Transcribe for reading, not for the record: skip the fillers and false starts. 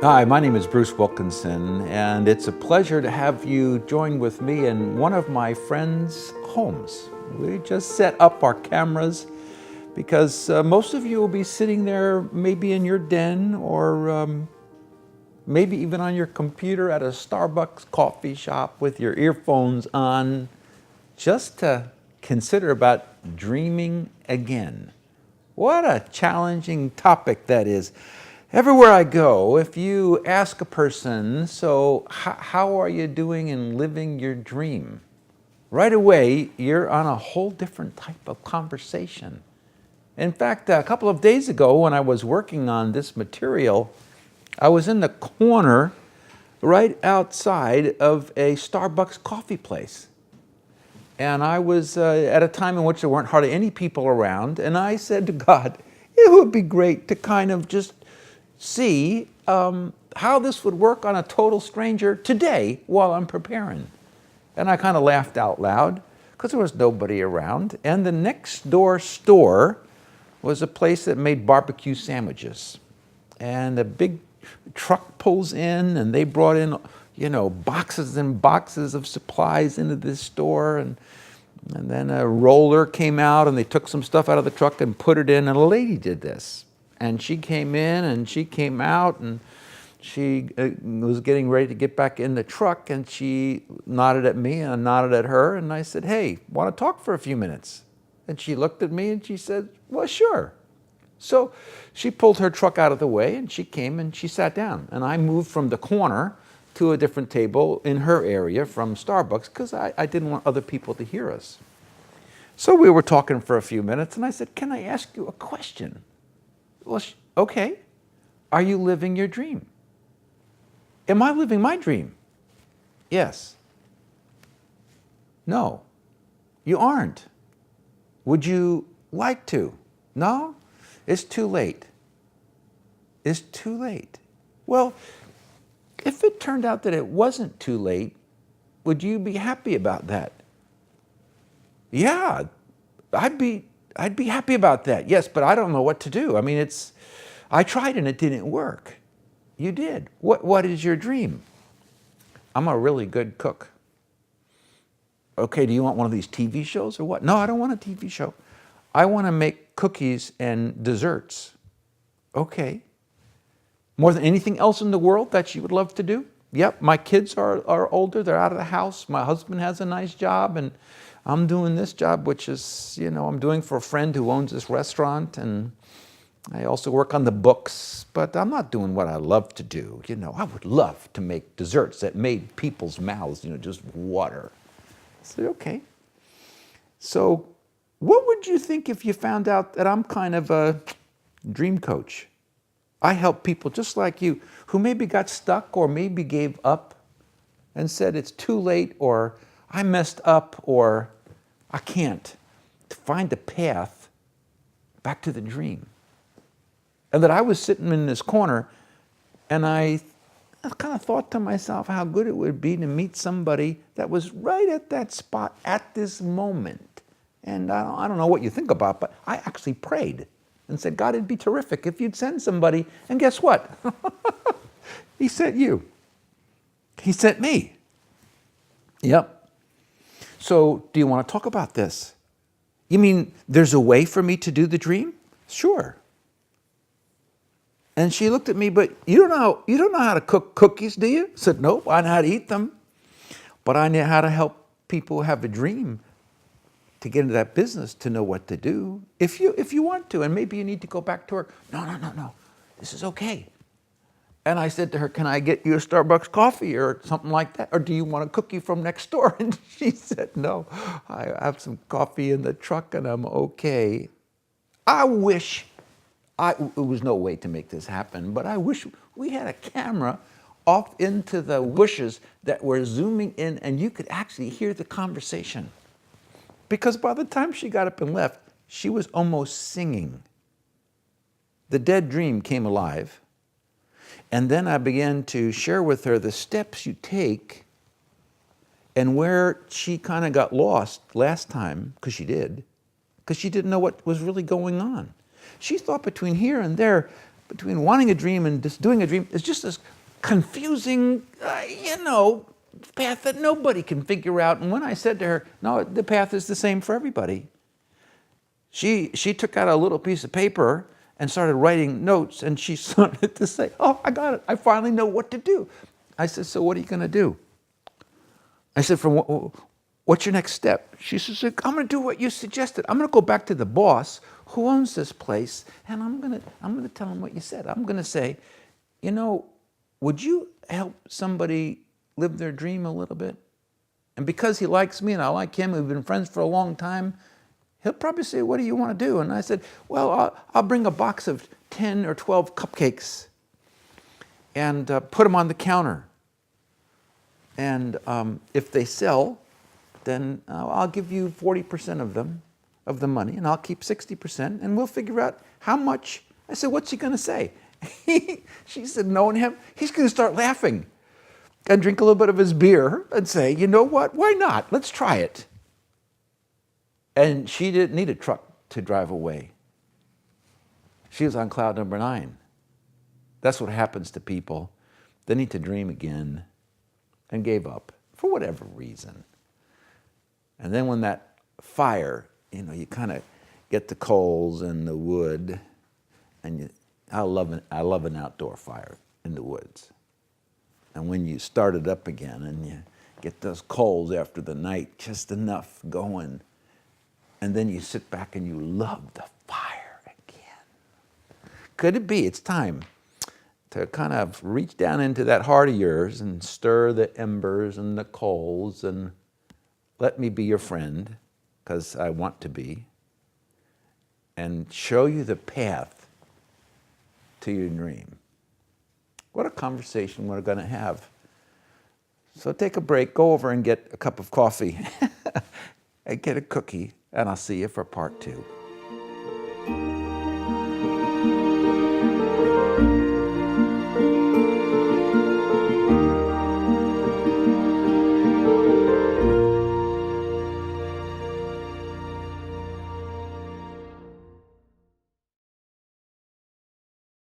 Hi, my name is Bruce Wilkinson, and it's a pleasure to have you join with me in one of my friends' homes. We just set up our cameras because most of you will be sitting there maybe in your den or maybe even on your computer at a Starbucks coffee shop with your earphones on, just to consider about dreaming again. What a challenging topic that is. Everywhere I go, if you ask a person, so how are you doing in living your dream? Right away, you're on a whole different type of conversation. In fact, a couple of days ago when I was working on this material, I was in the corner right outside of a Starbucks coffee place. And I was at a time in which there weren't hardly any people around, and I said to God, it would be great to kind of just see how this would work on a total stranger today while I'm preparing. And I kind of laughed out loud because there was nobody around. And the next door store was a place that made barbecue sandwiches. And a big truck pulls in, and they brought in, boxes and boxes of supplies into this store. And then a roller came out, and they took some stuff out of the truck and put it in, and a lady did this. And she came in and she came out, and she was getting ready to get back in the truck, and she nodded at me and I nodded at her, and I said, "Hey, want to talk for a few minutes?" And she looked at me and she said, "Well, sure." So she pulled her truck out of the way and she came and she sat down, and I moved from the corner to a different table in her area from Starbucks because I didn't want other people to hear us. So we were talking for a few minutes, and I said, "Can I ask you a question?" "Well, okay. Are you living your dream?" "Am I living my dream?" "Yes." "No, you aren't. Would you like to?" "No, it's too late." "It's too late." Well, if it turned out that it wasn't too late, would you be happy about that? "Yeah, I'd be happy about that. Yes, but I don't know what to do. I mean, I tried and it didn't work." "You did. What is your dream?" "I'm a really good cook." "Okay, do you want one of these TV shows or what?" "No, I don't want a TV show. I want to make cookies and desserts." "Okay. More than anything else in the world that you would love to do?" "Yep, my kids are older, they're out of the house, my husband has a nice job, and I'm doing this job, which is, I'm doing for a friend who owns this restaurant, and I also work on the books, but I'm not doing what I love to do. I would love to make desserts that made people's mouths, just water." I said, "Okay. So what would you think if you found out that I'm kind of a dream coach? I help people just like you who maybe got stuck or maybe gave up and said it's too late, or I messed up, or I can't, to find a path back to the dream." And that I was sitting in this corner, and I kind of thought to myself how good it would be to meet somebody that was right at that spot at this moment. And I don't know what you think about, but I actually prayed and said, "God, it'd be terrific if you'd send somebody." And guess what? He sent you. He sent me. Yep. "So do you want to talk about this?" "You mean there's a way for me to do the dream?" "Sure." And she looked at me, "But you don't know how to cook cookies, do you?" I said, "Nope, I know how to eat them. But I know how to help people have a dream to get into that business, to know what to do. If you want to, and maybe you need to go back to work." No. This is okay." And I said to her, "Can I get you a Starbucks coffee or something like that? Or do you want a cookie from next door?" And she said, "No, I have some coffee in the truck and I'm okay." I wish it was no way to make this happen, but I wish we had a camera off into the bushes that were zooming in and you could actually hear the conversation. Because by the time she got up and left, she was almost singing. The dead dream came alive. And then I began to share with her the steps you take, and where she kind of got lost last time, because she didn't know what was really going on. She thought between here and there, between wanting a dream and just doing a dream, is just this confusing, path that nobody can figure out. And when I said to her, no, the path is the same for everybody, she took out a little piece of paper and started writing notes, and she started to say, oh, I got it. I finally know what to do. I said, so what are you going to do? I said, what's your next step? She says, I'm going to do what you suggested. I'm going to go back to the boss who owns this place, and I'm going to tell him what you said. I'm going to say, would you help somebody live their dream a little bit? And because he likes me and I like him, we've been friends for a long time, he'll probably say, what do you want to do? And I said, well, I'll bring a box of 10 or 12 cupcakes and put them on the counter. And if they sell, then I'll give you 40% of them, of the money, and I'll keep 60%, and we'll figure out how much. I said, what's he going to say? She said, knowing him, he's going to start laughing and drink a little bit of his beer and say, you know what, why not? Let's try it. And she didn't need a truck to drive away. She was on cloud number 9. That's what happens to people. They need to dream again and gave up for whatever reason. And then when that fire, you kind of get the coals and the wood, and I love an outdoor fire in the woods. And when you start it up again and you get those coals after the night, just enough going, and then you sit back and you love the fire again. Could it be it's time to kind of reach down into that heart of yours and stir the embers and the coals and let me be your friend, because I want to be, and show you the path to your dream? What a conversation we're going to have. So take a break, go over and get a cup of coffee and get a cookie, and I'll see you for part 2.